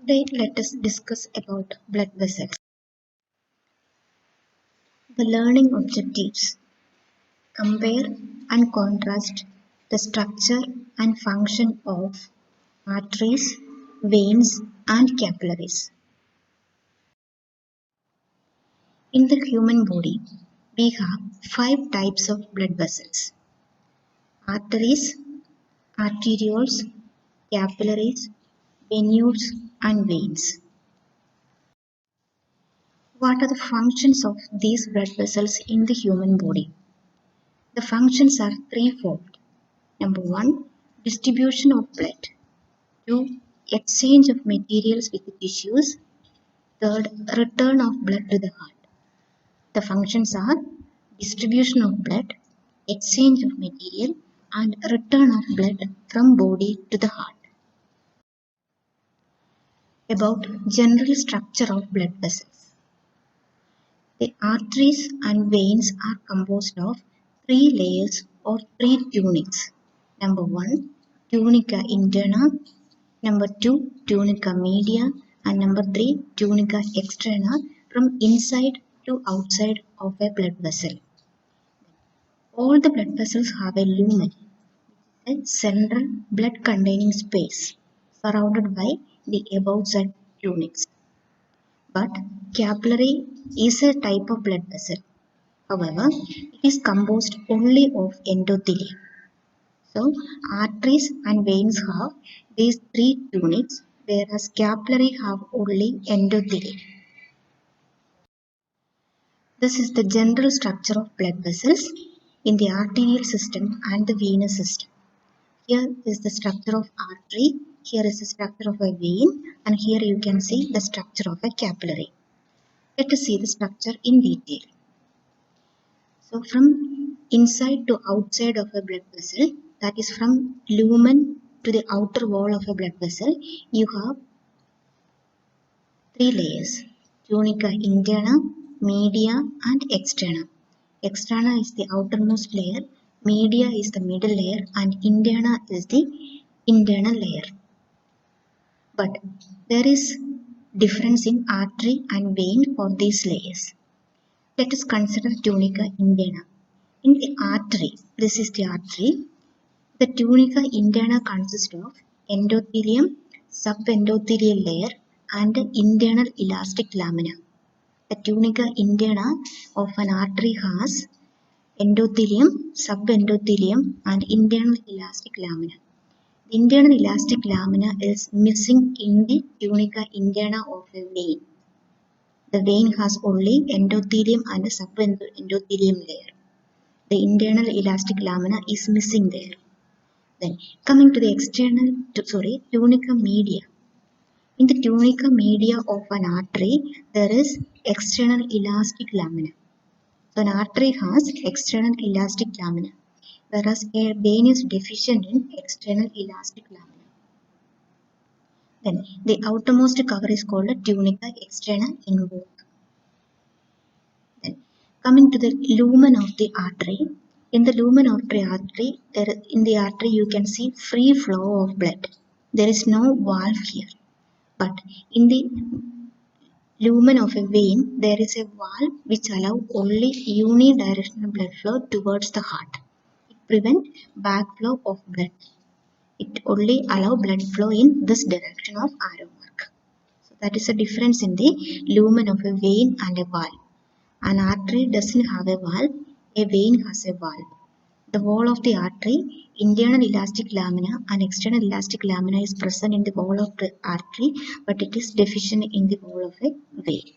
Today let us discuss about blood vessels. The learning objectives. Compare and contrast the structure and function of arteries, veins and capillaries. In the human body, we have 5 types of blood vessels. Arteries, arterioles, capillaries, venules and veins. What are the functions of these blood vessels in the human body? The functions are threefold. Number 1, distribution of blood. 2, exchange of materials with the tissues. 3rd, return of blood to the heart. The functions are distribution of blood, exchange of material, and return of blood from body to the heart. About general structure of blood vessels. The arteries and veins are composed of 3 layers or 3 tunics. Number 1, tunica interna. Number 2, tunica media. And number 3, tunica externa, from inside to outside of a blood vessel. All the blood vessels have a lumen, a central blood containing space surrounded by the above said tunics. But capillary is a type of blood vessel. However, it is composed only of endothelium. So, arteries and veins have these 3 tunics, whereas capillary have only endothelium. This is the general structure of blood vessels in the arterial system and the venous system. Here is the structure of artery, here is the structure of a vein, and here you can see the structure of a capillary. Let us see the structure in detail. So from inside to outside of a blood vessel, that is from lumen to the outer wall of a blood vessel, you have 3 layers: tunica interna, media and externa. Externa is the outermost layer, media is the middle layer and interna is the internal layer. But there is difference in artery and vein for these layers. Let us consider tunica interna. In the artery, this is the artery, the tunica interna consists of endothelium, subendothelial layer and internal elastic lamina. The tunica interna of an artery has endothelium, subendothelium and internal elastic lamina. The internal elastic lamina is missing in the tunica interna of a vein. The vein has only endothelium and a subendothelium layer. The internal elastic lamina is missing there. Then coming to the tunica media. In the tunica media of an artery, there is external elastic lamina. So an artery has external elastic lamina, whereas a vein is deficient in external elastic lamina. Then the outermost cover is called a tunica externa in both. Then coming to the lumen of the artery. In the lumen of the artery, in the artery you can see free flow of blood. There is no valve here. But in the lumen of a vein, there is a valve which allows only unidirectional blood flow towards the heart. It prevents backflow of blood. It only allows blood flow in this direction of arrow mark. So that is the difference in the lumen of a vein and a valve. An artery doesn't have a valve, a vein has a valve. The wall of the artery, internal elastic lamina and external elastic lamina is present in the wall of the artery, but it is deficient in the wall of a vein.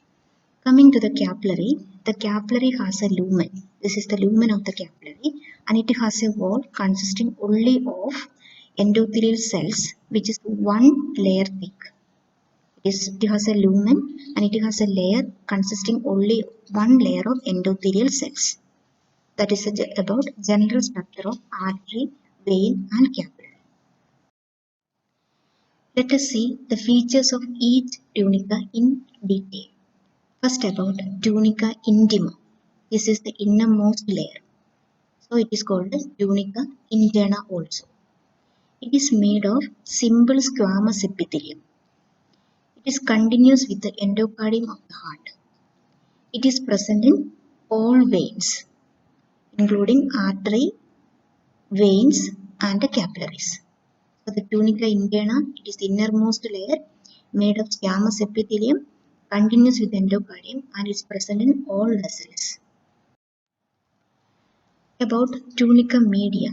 Coming to the capillary has a lumen. This is the lumen of the capillary and it has a wall consisting only of endothelial cells, which is 1 layer thick. It has a lumen and it has a layer consisting only 1 layer of endothelial cells. That is about general structure of artery, vein and capillary. Let us see the features of each tunica in detail. First about tunica intima. This is the innermost layer. So it is called as tunica interna also. It is made of simple squamous epithelium. It is continuous with the endocardium of the heart. It is present in all veins, including artery, veins, and the capillaries. So the tunica interna, it is the innermost layer made of squamous epithelium, continuous with endocardium, and is present in all vessels. About tunica media,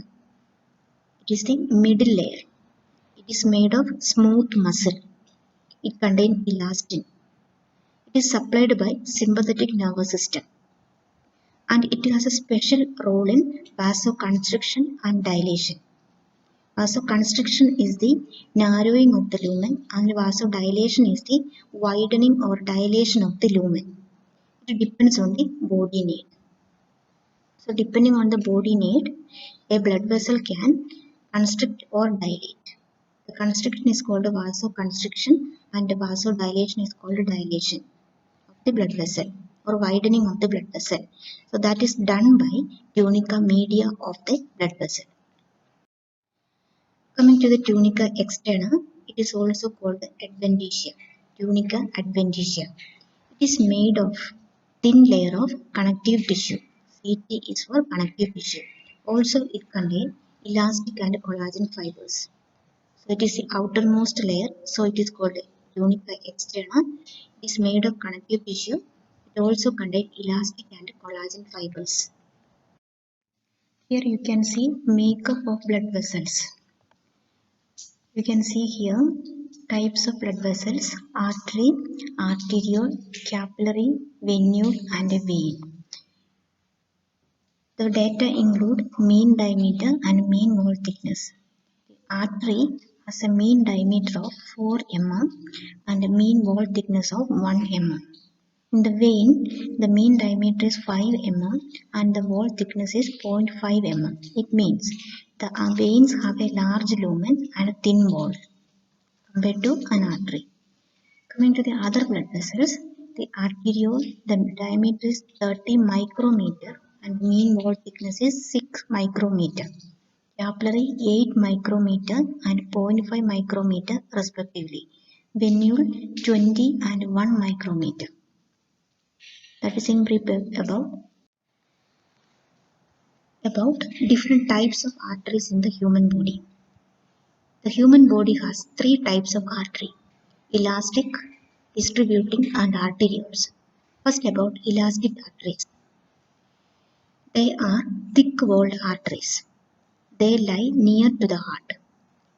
it is the middle layer. It is made of smooth muscle. It contains elastin. It is supplied by sympathetic nervous system, and it has a special role in vasoconstriction and dilation. Vasoconstriction is the narrowing of the lumen, and vasodilation is the widening or dilation of the lumen. It depends on the body need. So depending on the body need, a blood vessel can constrict or dilate. The constriction is called vasoconstriction and the vasodilation is called dilation of the blood vessel or widening of the blood vessel. So that is done by tunica media of the blood vessel. Coming to the tunica externa, it is also called adventitia, tunica adventitia. It is made of thin layer of connective tissue. CT is for connective tissue. Also, it contains elastic and collagen fibers. So it is the outermost layer. So it is called tunica externa. It is made of connective tissue. It also contains elastic and collagen fibers. Here you can see makeup of blood vessels. You can see here types of blood vessels: artery, arterial, capillary, venule, and a vein. The data include mean diameter and mean wall thickness. The artery has a mean diameter of 4 mm and a mean wall thickness of 1 mm. In the vein, the mean diameter is 5 mm and the wall thickness is 0.5 mm. It means the veins have a large lumen and a thin wall compared to an artery. Coming to the other blood vessels, the arteriole, the diameter is 30 micrometer and mean wall thickness is 6 micrometer. Capillary 8 micrometer and 0.5 micrometer respectively. Venule 20 and 1 micrometer. That is in brief about different types of arteries in the human body. The human body has 3 types of artery: elastic, distributing, and arterioles. First, about elastic arteries. They are thick-walled arteries. They lie near to the heart.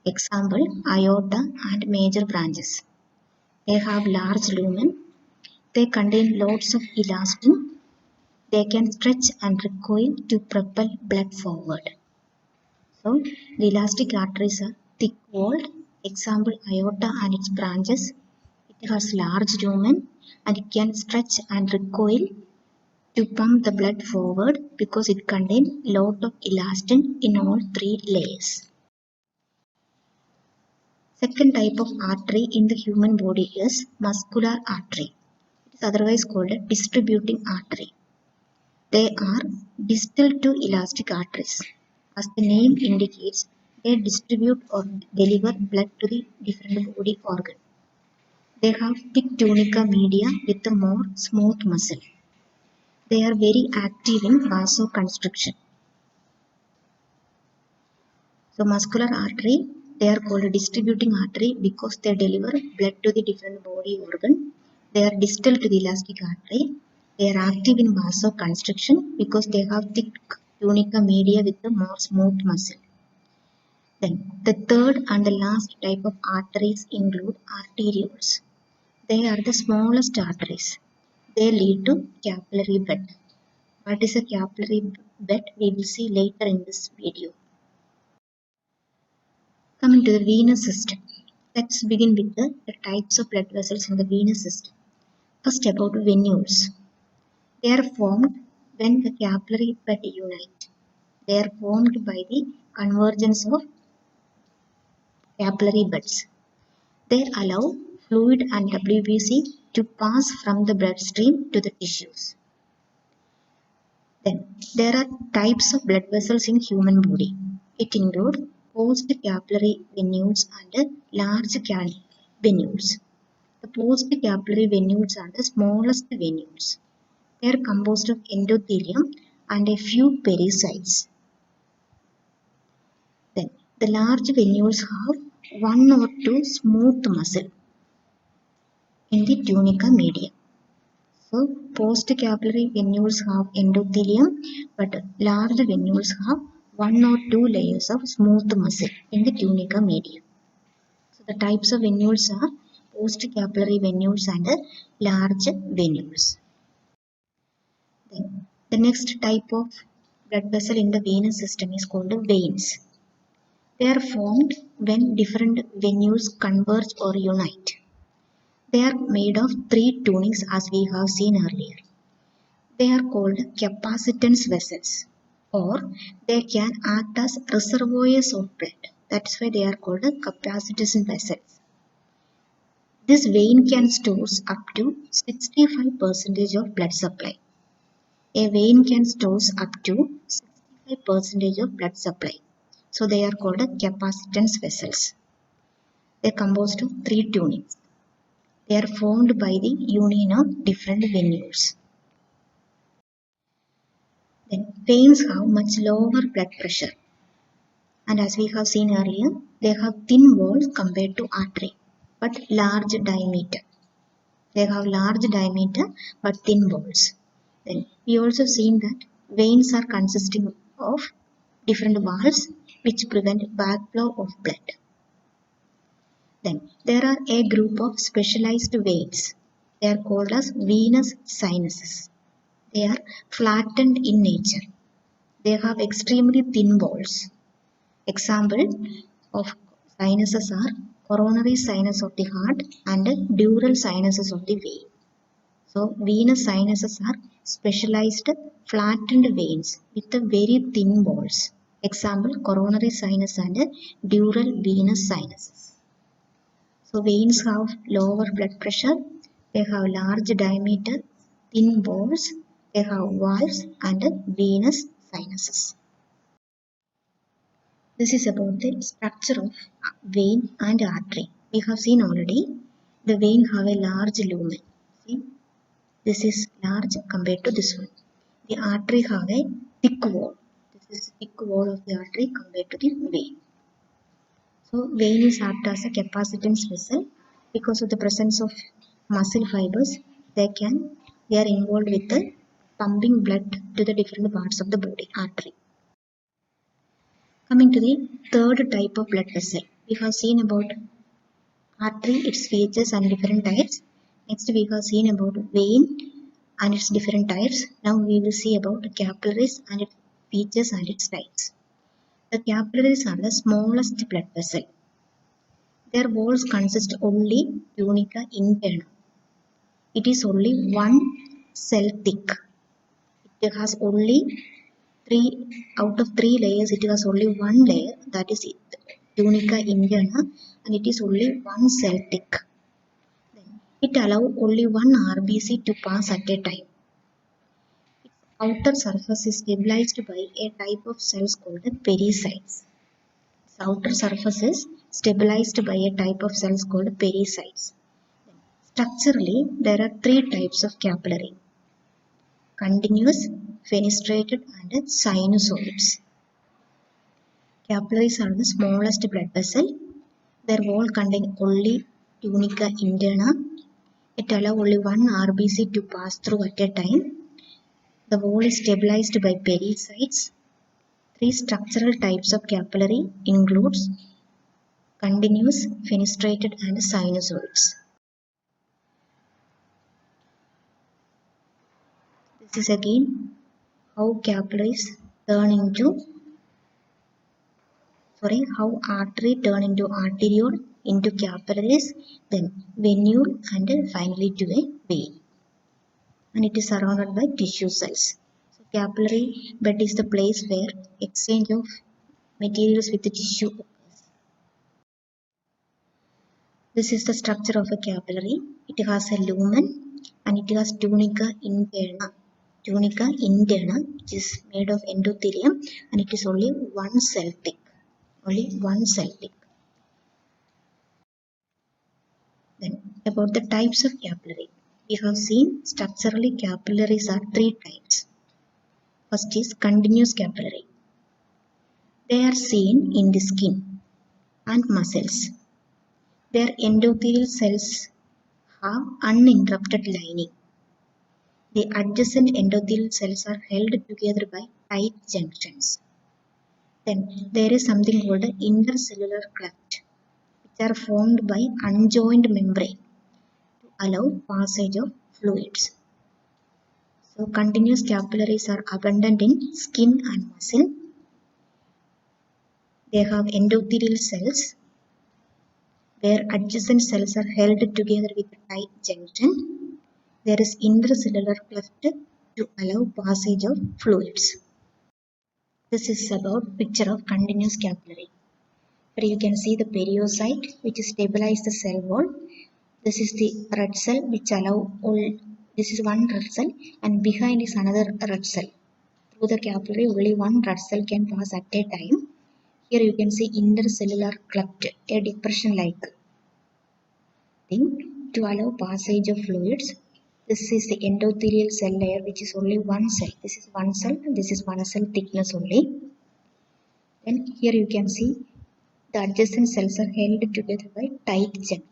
Example, aorta and major branches. They have large lumen. They contain lots of elastin. They can stretch and recoil to propel blood forward. So, the elastic arteries are thick-walled. Example, aorta and its branches. It has large lumen and it can stretch and recoil to pump the blood forward because it contains lot of elastin in all 3 layers. Second type of artery in the human body is muscular artery. It is otherwise called a distributing artery. They are distal to elastic arteries. As the name indicates, they distribute or deliver blood to the different body organ. They have thick tunica media with a more smooth muscle. They are very active in vasoconstriction. So muscular artery, they are called a distributing artery because they deliver blood to the different body organ. They are distal to the elastic artery. They are active in vasoconstriction because they have thick tunica media with a more smooth muscle. Then the third and the last type of arteries include arterioles. They are the smallest arteries. They lead to capillary bed. What is a capillary bed? We will see later in this video. Coming to the venous system. Let's begin with the types of blood vessels in the venous system. First, about venules. They are formed when the capillary bed unite. They are formed by the convergence of capillary beds. They allow fluid and WBC to pass from the bloodstream to the tissues. Then, there are types of blood vessels in human body. It includes post capillary venules and large venules. The post-capillary venules are the smallest venules. They are composed of endothelium and a few pericytes. Then the large venules have one or two smooth muscle in the tunica media. So post-capillary venules have endothelium, but large venules have one or two layers of smooth muscle in the tunica media. So the types of venules are post-capillary venules and large venules. Then the next type of blood vessel in the venous system is called veins. They are formed when different venules converge or unite. They are made of three tunings as we have seen earlier. They are called capacitance vessels, or they can act as reservoirs of blood. That's why they are called capacitance vessels. This vein can store up to 65% of blood supply. A vein can store up to 65% of blood supply. So they are called capacitance vessels. They are composed of three tunings. They are formed by the union of different venules. Then veins have much lower blood pressure. And as we have seen earlier, they have thin walls compared to artery, but large diameter. They have large diameter but thin walls. Then we also seen that veins are consisting of different valves which prevent backflow of blood. Then there are a group of specialized veins. They are called as venous sinuses. They are flattened in nature. They have extremely thin walls. Example of sinuses are coronary sinus of the heart and dural sinuses of the vein. So venous sinuses are specialized flattened veins with very thin walls. Example coronary sinus and dural venous sinuses. So veins have lower blood pressure, they have large diameter, thin walls, they have valves and venous sinuses. This is about the structure of vein and artery. We have seen already the vein have a large lumen. See, this is large compared to this one. The artery have a thick wall. This is thick wall of the artery compared to the vein. So vein is act as a capacitance vessel because of the presence of muscle fibers. They are involved with the pumping blood to the different parts of the body, artery. Coming to the third type of blood vessel, we have seen about artery, its features and different types. Next we have seen about vein and its different types. Now we will see about capillaries and its features and its types. The capillaries are the smallest blood vessel. Their walls consist only tunica interna. It is only one cell thick. It has only out of three layers, it has only one layer, that is tunica interna, and it is only one cell thick. It allows only one RBC to pass at a time. Its outer surface is stabilized by a type of cells called pericytes. Its outer surface is stabilized by a type of cells called pericytes. Structurally, there are three types of capillary: continuous, fenestrated, and sinusoids. Capillaries are the smallest blood vessel. Their wall contains only tunica interna. It allows only one RBC to pass through at a time. The wall is stabilized by pericytes. Three structural types of capillary includes continuous, fenestrated, and sinusoids. This is again how capillaries turn into how artery turn into arterial, into capillaries, then venule, and finally to a vein. And it is surrounded by tissue cells. So capillary bed is the place where exchange of materials with the tissue occurs. This is the structure of a capillary. It has a lumen and it has tunica interna. Tunica interna, which is made of endothelium, and it is only one cell thick. Only one cell thick. Then about about the types of capillary. We have seen structurally capillaries are three types. First is continuous capillary. They are seen in the skin and muscles. Their endothelial cells have uninterrupted lining. The adjacent endothelial cells are held together by tight junctions. Then there is something called an intercellular cleft, which are formed by unjoined membrane to allow passage of fluids. So continuous capillaries are abundant in skin and muscle. They have endothelial cells where adjacent cells are held together with a tight junction. There is intercellular cleft to allow passage of fluids. This is about picture of continuous capillary. Here you can see the periocyte which stabilizes the cell wall. This is the red cell which allow all. This is one red cell and behind is another red cell. Through the capillary only one red cell can pass at a time. Here you can see intercellular cleft, a depression like thing to allow passage of fluids. This is the endothelial cell layer which is only one cell. This is one cell and this is one cell thickness only. Then here you can see the adjacent cells are held together by tight junction.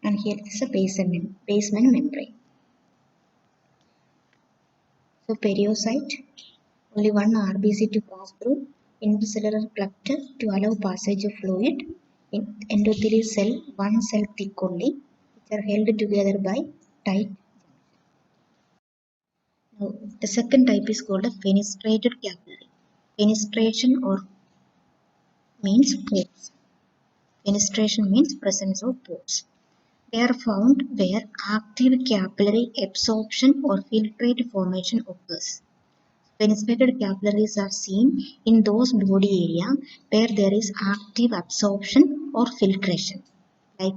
And here is a basement membrane. So periocyte, only one RBC to pass through, intercellular cleft to allow passage of fluid, in endothelial cell, one cell thick only, which are held together by tight. Now the second type is called a fenestrated capillary. Fenestration or means pores. Fenestration means presence of pores. They are found where active capillary absorption or filtrate formation occurs. Fenestrated capillaries are seen in those body area where there is active absorption or filtration. Like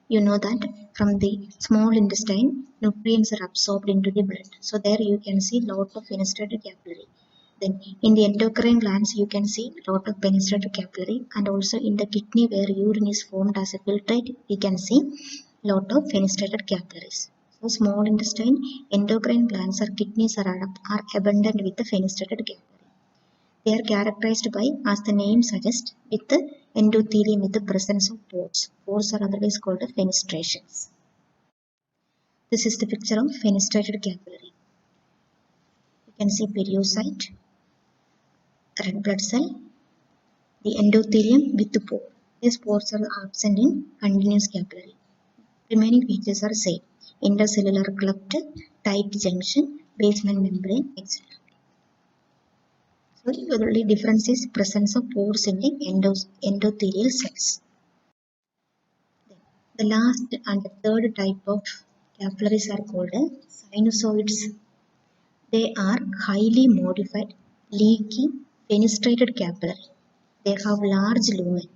you know that from the small intestine, nutrients are absorbed into the blood. So there you can see lot of fenestrated capillary. Then in the endocrine glands you can see lot of fenestrated capillary, and also in the kidney where urine is formed as a filtrate we can see lot of fenestrated capillaries. So small intestine, endocrine glands or kidneys are abundant with the fenestrated capillary. They are characterized by, as the name suggests, with the endothelium with the presence of pores. Pores are otherwise called fenestrations. This is the picture of fenestrated capillary. You can see periocyte, red blood cell, the endothelium with the pore. These pores are absent in continuous capillary. Remaining features are same: intercellular cleft, tight junction, basement membrane, etc. So the only difference is presence of pores in the endothelial cells. The last and the third type of capillaries are called sinusoids. They are highly modified, leaky, fenestrated capillary. They have large lumen.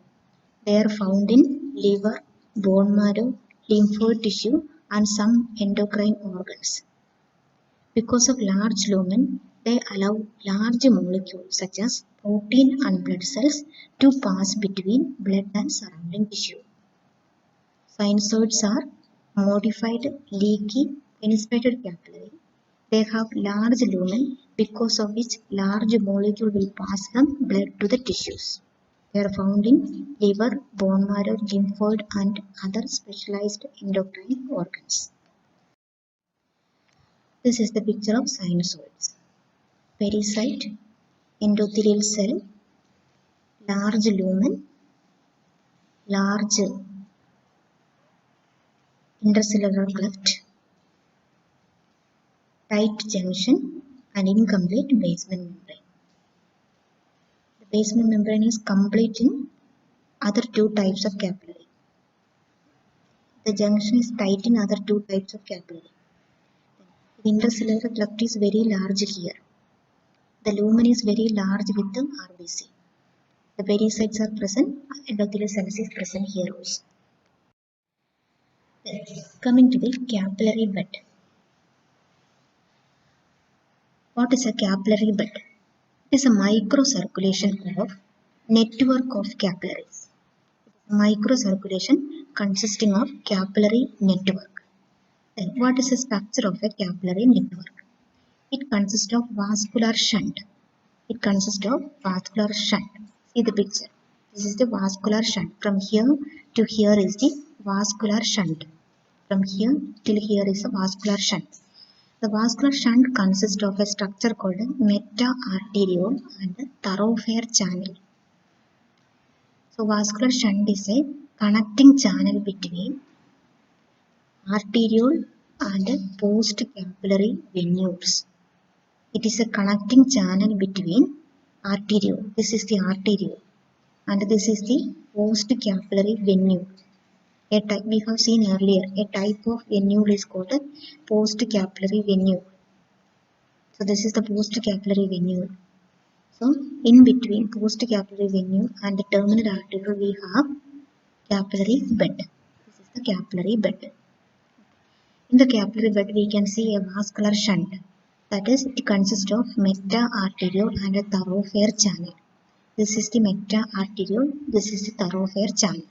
They are found in liver, bone marrow, lymphoid tissue, and some endocrine organs. Because of large lumen, they allow large molecules such as protein and blood cells to pass between blood and surrounding tissue. Sinusoids are modified, leaky, fenestrated capillary. They have large lumen because of which large molecule will pass from blood to the tissues. They are found in liver, bone marrow, lymphoid and other specialized endocrine organs. This is the picture of sinusoids. Pericyte, endothelial cell, large lumen, large intercellular cleft, tight junction, and incomplete basement membrane. The basement membrane is complete in other two types of capillary. The junction is tight in other two types of capillary. The intercellular cleft is very large here. The lumen is very large with the RBC. The pericytes are present, endothelial cells is present here also. Then, coming to the capillary bed. What is a capillary bed? It is a microcirculation of network of capillaries. Microcirculation consisting of capillary network. Then what is the structure of a capillary network? It consists of vascular shunt. It consists of vascular shunt. See the picture. This is the vascular shunt. From here to here is the vascular shunt. From here till here is a vascular shunt. The vascular shunt consists of a structure called meta-arteriole and thoroughfare channel. So vascular shunt is a connecting channel between arteriole and post-capillary venules. It is a connecting channel between arteriole. This is the arteriole and this is the post-capillary venule. A type we have seen earlier. A type of venule is called a post-capillary venule. So this is the post-capillary venule. So in between post-capillary venule and the terminal arteriole we have capillary bed. This is the capillary bed. In the capillary bed we can see a vascular shunt. That is, it consists of meta-arteriole and a thoroughfare channel. This is the meta-arteriole. This is the thoroughfare channel.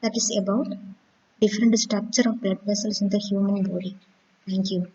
That is about different structure of blood vessels in the human body. Thank you.